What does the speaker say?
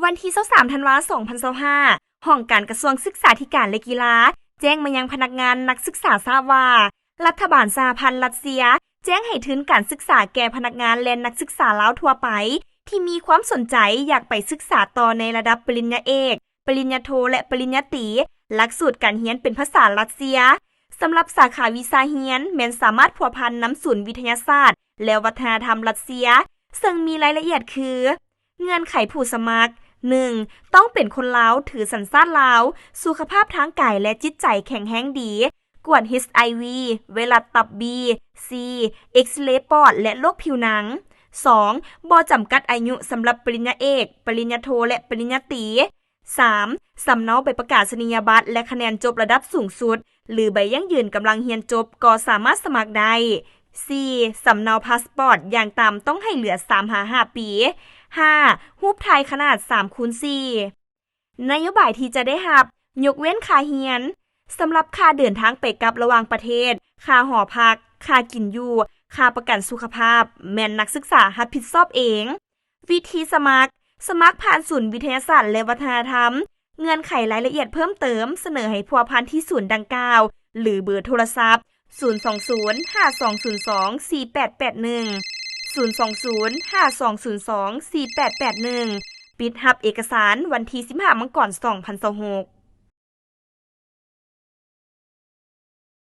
วันที่23ธันวาคม2025ห้องการกระทรวงศึกษาธิการและกีฬาแจ้งมายังพนักงานนักศึกษาทราบว่ารัฐบาลสหพันธ์รัสเซียแจ้งให้ทุนการศึกษาแก่พนักงานและนักศึกษาลาวทั่วไปที่มีความสนใจอยากไปศึกษาต่อในระดับปริญญาเอกปริญญาโทและปริญญาตรีหลักสูตรการเรียนเป็นภาษารัสเซียสำหรับสาขาวิชาเรียนแม้นสามารถพัวพันน้ำศูนย์วิทยาศาสตร์และวัฒนธรรมรัสเซียซึ่งมีรายละเอียดคือเงื่อนไขผู้สมัคร 1. ต้องเป็นคนลาวถือสัญชาติลาวสุขภาพทางกายและจิตใจแข็งแรงดีกวด HIV ไวรัสตับ B C เอ็กซเรย์ปอดและโรคผิวหนัง 2. บ่จำกัดอายุสำหรับปริญญาเอกปริญญาโทและปริญญาตรี 3. สำเนาใบประกาศนียบัตรและคะแนนจบระดับสูงสุดหรือใบยั่งยืนกำลังเรียนจบก็สามารถสมัครได้ 4. สำเนาพาสปอร์ตอย่างต่ำต้องให้เหลือ 3-5 ปี 5. รูปถ่ายขนาด 3x4 นโยบายที่จะได้รับยกเว้นค่าเรียนสำหรับค่าเดินทางไปกลับระหว่างประเทศค่าหอพักค่ากินอยู่ค่าประกันสุขภาพแม่นนักศึกษารับผิดชอบเองวิธีสมัครผ่านศูนย์วิทยาศาสตร์และวัฒนธรรมเงื่อนไขรายละเอียดเพิ่มเติมเสนอให้พัวพันที่ศูนย์ดังกล่าวหรือเบอร์โทรศัพท์020-5202-4881 020-5202-4881 ปิดรับเอกสารวันที่15 มกราคม 2026